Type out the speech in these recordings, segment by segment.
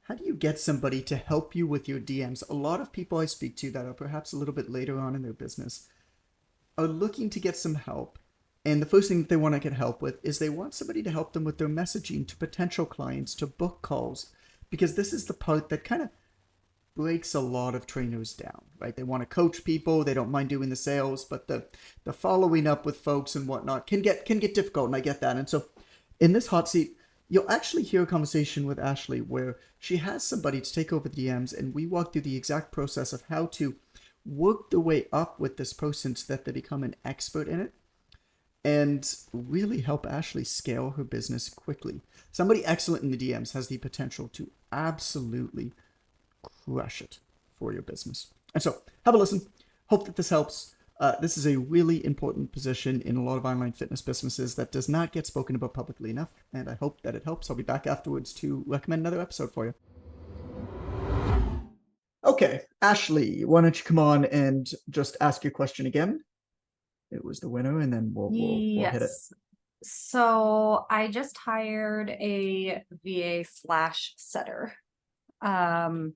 how do you get somebody to help you with your DMs? A lot of people I speak to that are perhaps a little bit later on in their business are looking to get some help. And the first thing that they want to get help with is they want somebody to help them with their messaging to potential clients, to book calls, because this is the part that kind of breaks a lot of trainers down, right? They want to coach people, they don't mind doing the sales, but the following up with folks and whatnot can get difficult, and I get that. And so in this hot seat, you'll actually hear a conversation with Ashley where she has somebody to take over the DMs, and we walk through the exact process of how to work their way up with this person so that they become an expert in it and really help Ashley scale her business quickly. Somebody excellent in the DMs has the potential to absolutely crush it for your business. And so have a listen. Hope that this helps. This is a really important position in a lot of online fitness businesses that does not get spoken about publicly enough, and I hope that it helps. I'll be back afterwards to recommend another episode for you. Okay, Ashley, why don't you come on and just ask your question again? It was the winner, and then we'll hit it. Yes. So I just hired a VA slash setter. And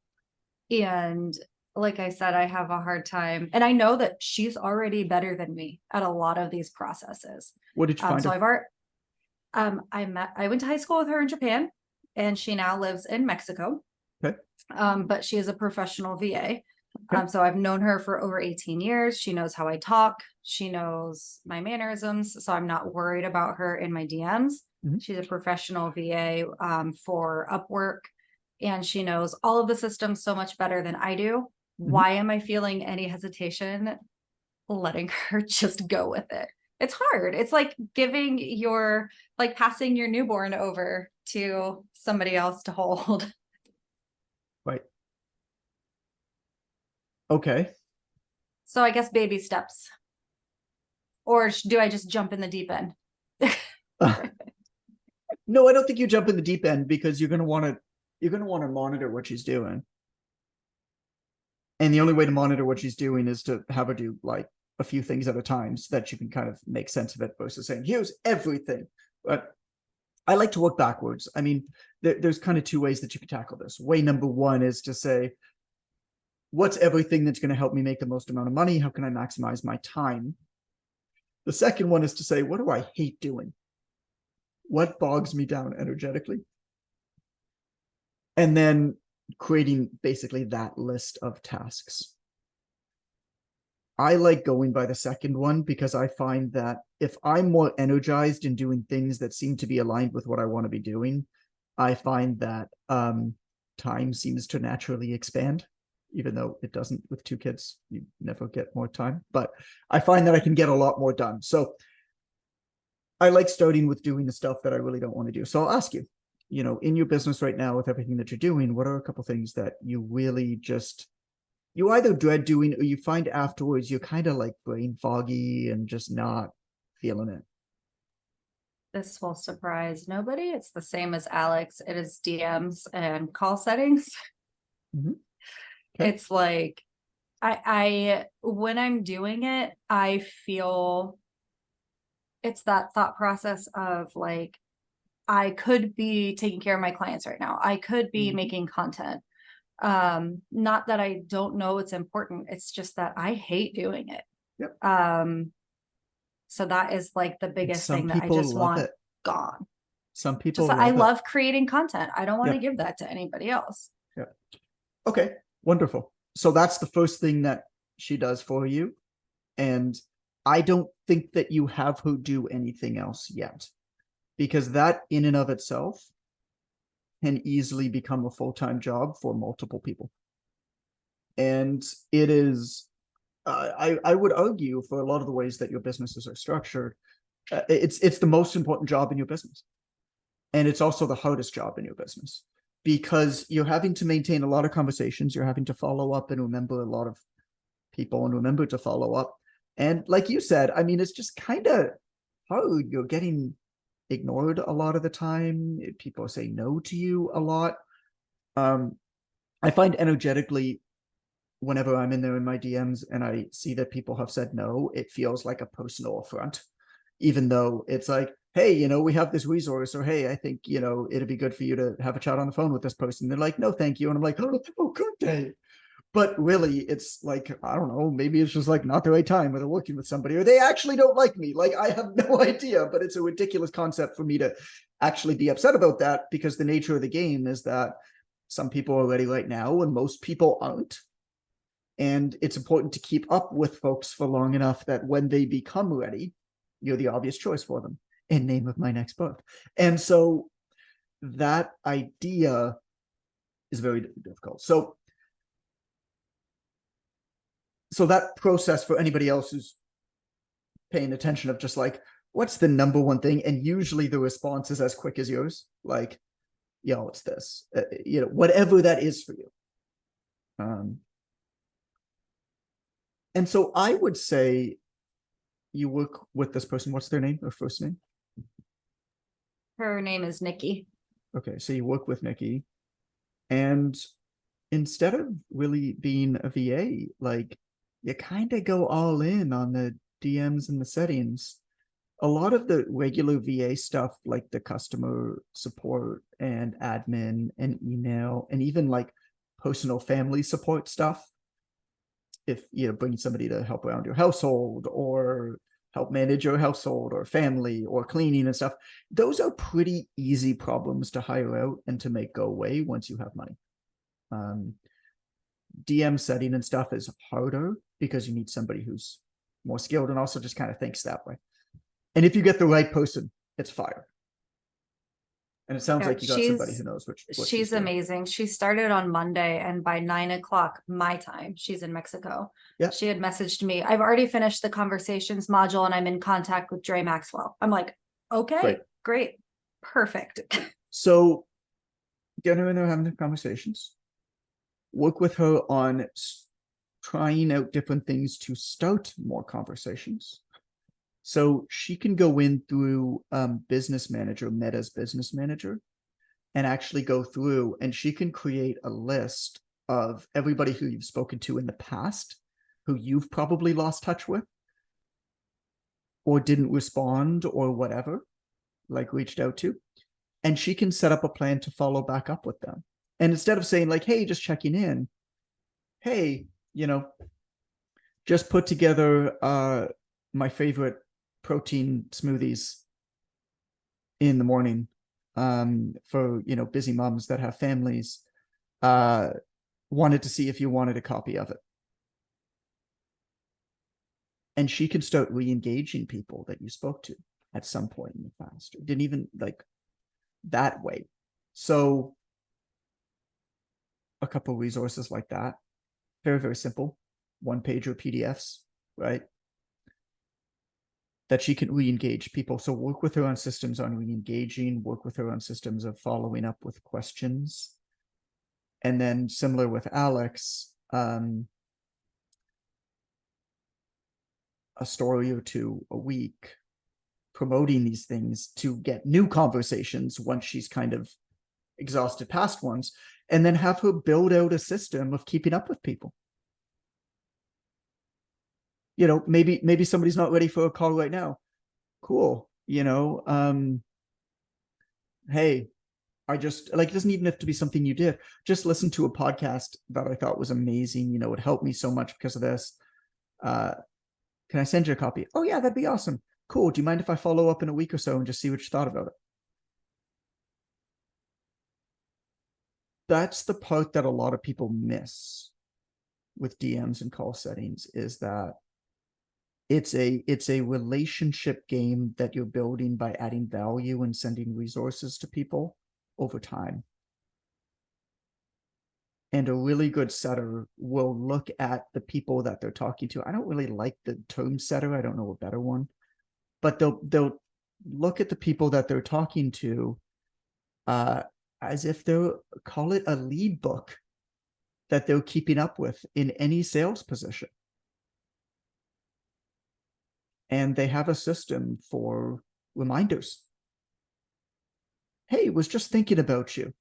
like I said, I have a hard time, and I know that she's already better than me at a lot of these processes. What did you find So her? I've already, I went to high school with her in Japan, and she now lives in Mexico. Okay. But she is a professional VA. Okay. So I've known her for over 18 years. She knows how I talk. She knows my mannerisms. So I'm not worried about her in my DMs. Mm-hmm. She's a professional VA for Upwork, and she knows all of the systems so much better than I do. Mm-hmm. Why am I feeling any hesitation letting her just go with it? It's hard. It's like passing your newborn over to somebody else to hold. Right. Okay. So I guess baby steps. Or do I just jump in the deep end? No, I don't think you jump in the deep end, because you're going to want to monitor what she's doing. And the only way to monitor what she's doing is to have her do like a few things at a time so that you can kind of make sense of it versus saying, here's everything. But I like to work backwards. I mean, there's kind of two ways that you can tackle this. Way number one is to say, what's everything that's going to help me make the most amount of money? How can I maximize my time? The second one is to say, what do I hate doing? What bogs me down energetically? And then creating basically that list of tasks. I like going by the second one because I find that if I'm more energized in doing things that seem to be aligned with what I want to be doing, I find that time seems to naturally expand, even though it doesn't with 2 kids. You never get more time, but I find that I can get a lot more done. So I like starting with doing the stuff that I really don't want to do. So I'll ask you, in your business right now with everything that you're doing, what are a couple things that you really you either dread doing or you find afterwards you're kind of like brain foggy and just not feeling it? This will surprise nobody. It's the same as Alex. It is DMs and call settings. Mm-hmm. Okay. It's like, I when I'm doing it, I feel it's that thought process of like, I could be taking care of my clients right now. I could be Mm-hmm. making content. Not that I don't know it's important. It's just that I hate doing it. Yep. So that is like the biggest thing that I just want gone. Some people I love creating content. I don't want to give that to anybody else. Yeah. Okay, wonderful. So that's the first thing that she does for you. And I don't think that you have her do anything else yet, because that in and of itself can easily become a full-time job for multiple people. And it is, I would argue, for a lot of the ways that your businesses are structured, it's the most important job in your business. And it's also the hardest job in your business, because you're having to maintain a lot of conversations. You're having to follow up and remember a lot of people and remember to follow up. And like you said, I mean, it's just kind of hard. You're getting ignored a lot of the time. People say no to you a lot. I find energetically, whenever I'm in there in my DMs and I see that people have said no, it feels like a personal affront, even though it's like, hey, we have this resource, or hey, I think, it'd be good for you to have a chat on the phone with this person. They're like, no, thank you. And I'm like, oh good day. But really, it's like, I don't know, maybe it's just like not the right time, or they're working with somebody, or they actually don't like me. Like, I have no idea, but it's a ridiculous concept for me to actually be upset about that, because the nature of the game is that some people are ready right now and most people aren't. And it's important to keep up with folks for long enough that when they become ready, you're the obvious choice for them, in name of my next book. And so that idea is very difficult. So that process, for anybody else who's paying attention, of just like, what's the number one thing? And usually the response is as quick as yours. Like, it's this, whatever that is for you. And so I would say you work with this person. What's their name or first name? Her name is Nikki. Okay, so you work with Nikki, and instead of really being a VA, like, you kind of go all in on the DMs and the settings. A lot of the regular VA stuff, like the customer support and admin and email, and even like personal family support stuff, if bring somebody to help around your household, or help manage your household or family, or cleaning and stuff, those are pretty easy problems to hire out and to make go away once you have money. DM setting and stuff is harder, because you need somebody who's more skilled and also just kind of thinks that way. And if you get the right person, it's fire. And it sounds like you got somebody who knows what she's amazing. She started on Monday, and by 9 o'clock my time, she's in Mexico. Yeah. She had messaged me, I've already finished the conversations module and I'm in contact with Dre Maxwell. I'm like, okay, great. Perfect. So get her in there having the conversations. Work with her on trying out different things to start more conversations. So she can go in through Business Manager, Meta's Business Manager, and actually go through, and she can create a list of everybody who you've spoken to in the past, who you've probably lost touch with, or didn't respond, or whatever, like reached out to. And she can set up a plan to follow back up with them. And instead of saying like, hey, just checking in, hey, just put together my favorite protein smoothies in the morning for busy moms that have families, wanted to see if you wanted a copy of it. And she can start re-engaging people that you spoke to at some point in the past, or didn't even like that way. So a couple resources like that, very, very simple, 1-pager PDFs, right? That she can re-engage people. So work with her on systems on re-engaging, work with her on systems of following up with questions. And then similar with Alex, a story or two a week, promoting these things to get new conversations once she's kind of exhausted past ones, and then have her build out a system of keeping up with people. Maybe somebody's not ready for a call right now. Cool. Hey, I just like, it doesn't even have to be something you did. Just listen to a podcast that I thought was amazing. It helped me so much because of this. Can I send you a copy? Oh yeah, that'd be awesome. Cool. Do you mind if I follow up in a week or so and just see what you thought about it? That's the part that a lot of people miss with DMs and call settings, is that it's a relationship game that you're building by adding value and sending resources to people over time. And a really good setter will look at the people that they're talking to. I don't really like the term setter. I don't know a better one, but they'll look at the people that they're talking to as if they're, call it a lead book that they're keeping up with in any sales position. And they have a system for reminders. Hey, was just thinking about you.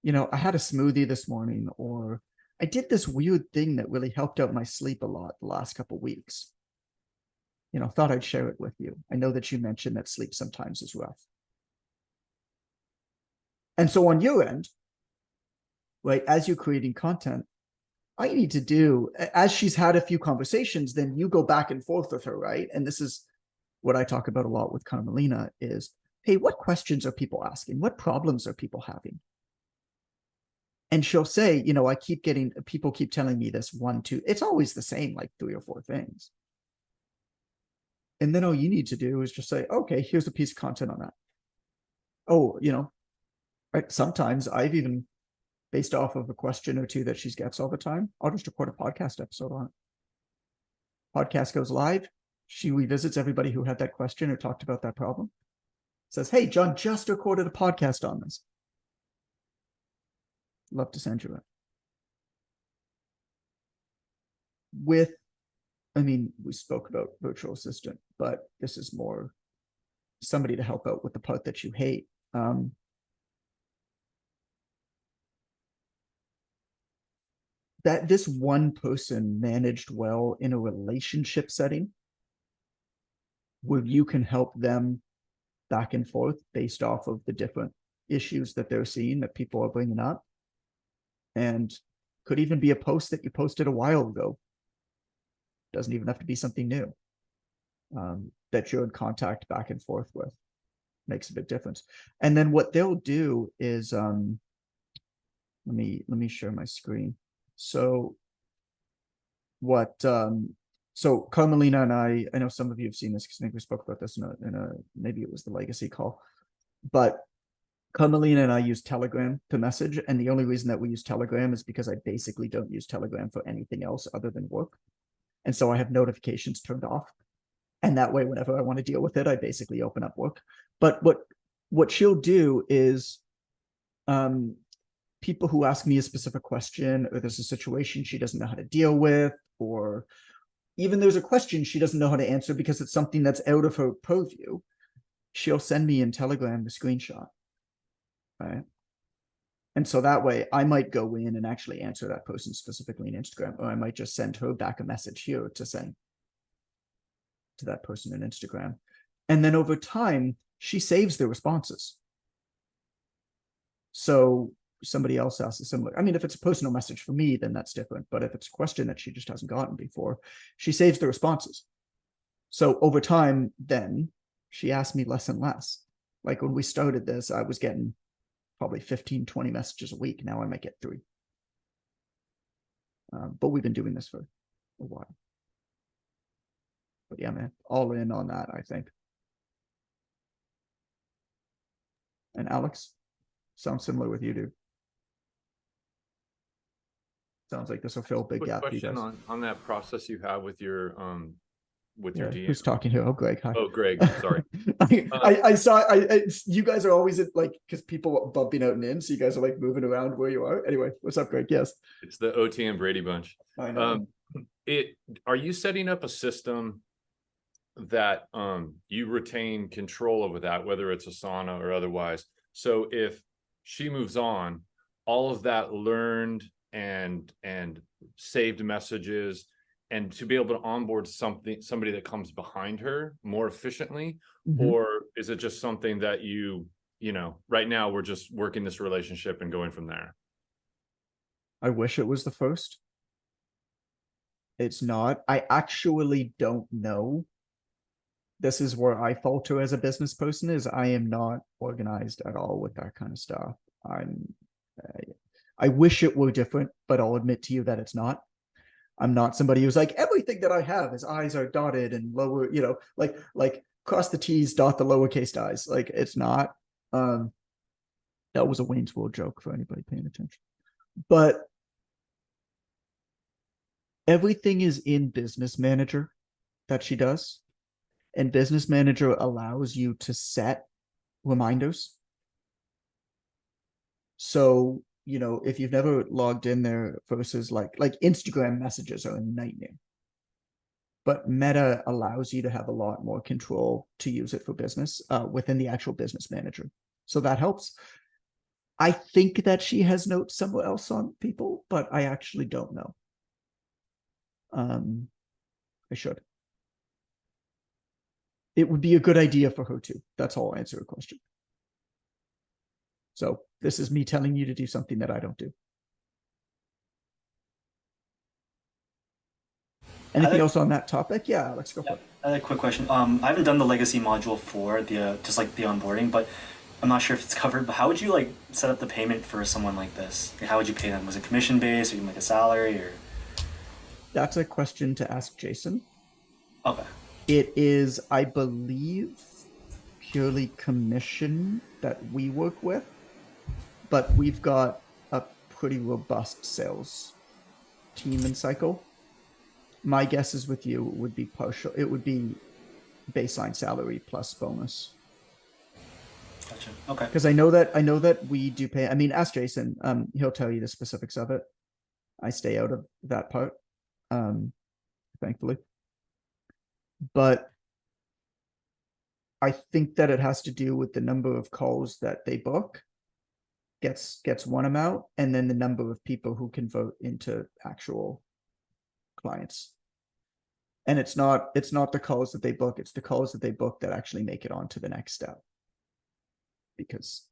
I had a smoothie this morning, or I did this weird thing that really helped out my sleep a lot the last couple of weeks. thought I'd share it with you. I know that you mentioned that sleep sometimes is rough. And so on your end, right, as you're creating content, all you need to do, as she's had a few conversations, then you go back and forth with her, right? And this is what I talk about a lot with Carmelina is, hey, what questions are people asking? What problems are people having? And she'll say, I keep getting, people keep telling me this 1, 2, it's always the same, like 3 or 4 things. And then all you need to do is just say, okay, here's a piece of content on that. Oh, right. Sometimes I've even, based off of a question or two that she gets all the time, I'll just record a podcast episode on it. Podcast goes live. She revisits everybody who had that question or talked about that problem. Says, hey, John just recorded a podcast on this. Love to send you it. We spoke about virtual assistant, but this is more somebody to help out with the part that you hate. That this one person managed well in a relationship setting where you can help them back and forth based off of the different issues that they're seeing that people are bringing up. And could even be a post that you posted a while ago. Doesn't even have to be something new. That you're in contact back and forth with. Makes a big difference. And then what they'll do is, let me share my screen. So Carmelina and I know some of you have seen this because I think we spoke about this in a maybe it was the legacy call, but Carmelina and I use Telegram to message. And the only reason that we use Telegram is because I basically don't use Telegram for anything else other than work. And so I have notifications turned off. And that way, whenever I want to deal with it, I basically open up work. But what she'll do is people who ask me a specific question, or there's a situation she doesn't know how to deal with, or even there's a question she doesn't know how to answer because it's something that's out of her purview, she'll send me in Telegram the screenshot. Right. And so that way I might go in and actually answer that person specifically in Instagram, or I might just send her back a message here to send to that person in Instagram. And then over time, she saves the responses. So somebody else asks a similar, if it's a personal message for me, then that's different. But if it's a question that she just hasn't gotten before, she saves the responses. So over time, then she asked me less and less. Like when we started this, I was getting probably 15, 20 messages a week. Now I might get 3. But we've been doing this for a while. But yeah, man, all in on that, I think. And Alex, sounds similar with you, dude. Sounds like this will fill a big gap. Question on that process you have with your DM. Who's talking here? Oh, Greg. Hi. Oh, Greg. Sorry. I saw. You guys are always like, because people bumping out and in, so you guys are like moving around where you are. Anyway, what's up, Greg? Yes. It's the OT and Brady bunch. I know. Are you setting up a system that you retain control over that, whether it's Asana or otherwise? So if she moves on, all of that learned and saved messages, and to be able to onboard somebody that comes behind her more efficiently, or is it just something that right now we're just working this relationship and going from there? I wish it was the first. It's not. I actually don't know. This is where I falter as a business person, is I am not organized at all with that kind of stuff. I wish it were different, but I'll admit to you that it's not. I'm not somebody who's like, everything that I have is I's are dotted and lower, like cross the T's, dot the lowercase I's. Like it's not. That was a Wayne's World joke for anybody paying attention. But everything is in Business Manager that she does. And Business Manager allows you to set reminders. So, if you've never logged in there versus like Instagram messages are a nightmare. But Meta allows you to have a lot more control to use it for business within the actual Business Manager. So that helps. I think that she has notes somewhere else on people, but I actually don't know. I should. It would be a good idea for her to. That's how I'll answer a question. So this is me telling you to do something that I don't do. Anything else on that topic? Yeah, let's go for it. I had a quick question. I haven't done the legacy module for the just like the onboarding, but I'm not sure if it's covered. But how would you like set up the payment for someone like this? Like, how would you pay them? Was it commission based, or you like a salary, or? That's a question to ask Jason. Okay. It is, I believe, purely commission that we work with, but we've got a pretty robust sales team and cycle. My guess is with you it would be partial. It would be baseline salary plus bonus. Gotcha. Okay. Because I know that we do pay. I mean, ask Jason. He'll tell you the specifics of it. I stay out of that part, thankfully. But I think that it has to do with the number of calls that they book gets one amount, and then the number of people who convert into actual clients. And it's not the calls that they book, it's the calls that they book that actually make it on to the next step. Because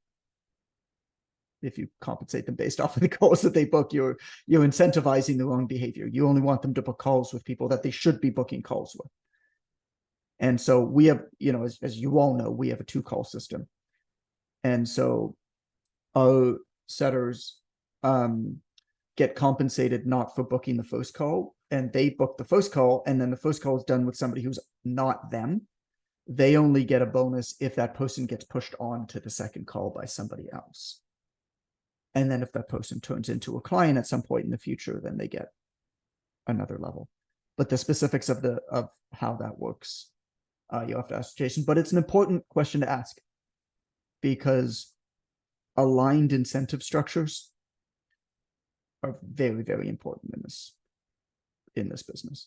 if you compensate them based off of the calls that they book, you're incentivizing the wrong behavior. You only want them to book calls with people that they should be booking calls with. And so we have, as you all know, we have a 2-call system. And so our setters get compensated not for booking the first call, and they book the first call, and then the first call is done with somebody who's not them. They only get a bonus if that person gets pushed on to the second call by somebody else. And then if that person turns into a client at some point in the future, then they get another level. But the specifics of how that works, you'll have to ask Jason. But it's an important question to ask, because aligned incentive structures are very, very important in this business.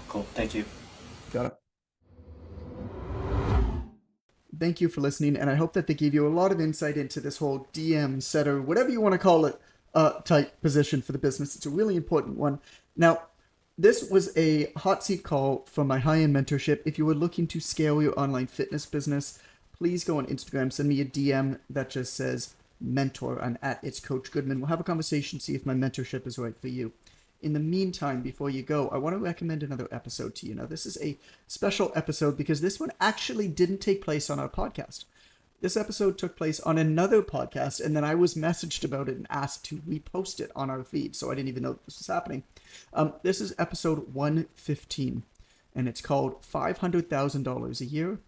Cool. Thank you. Got it. Thank you for listening, and I hope that they gave you a lot of insight into this whole DM setter, whatever you want to call it, type position for the business. It's a really important one. Now, this was a hot seat call for my high-end mentorship. If you were looking to scale your online fitness business, please go on Instagram, send me a DM that just says mentor, and at It's Coach Goodman. We'll have a conversation, see if my mentorship is right for you. In the meantime, before you go, I want to recommend another episode to you. Now, this is a special episode because this one actually didn't take place on our podcast. This episode took place on another podcast, and then I was messaged about it and asked to repost it on our feed, so I didn't even know this was happening. This is episode 115, and it's called $500,000 a year,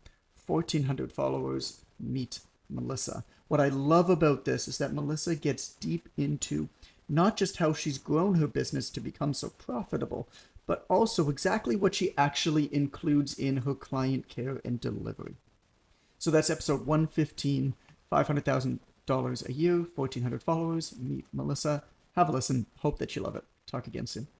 1,400 followers, meet Melissa. What I love about this is that Melissa gets deep into not just how she's grown her business to become so profitable, but also exactly what she actually includes in her client care and delivery. So that's episode 115, $500,000 a year, 1,400 followers, meet Melissa. Have a listen. Hope that you love it. Talk again soon.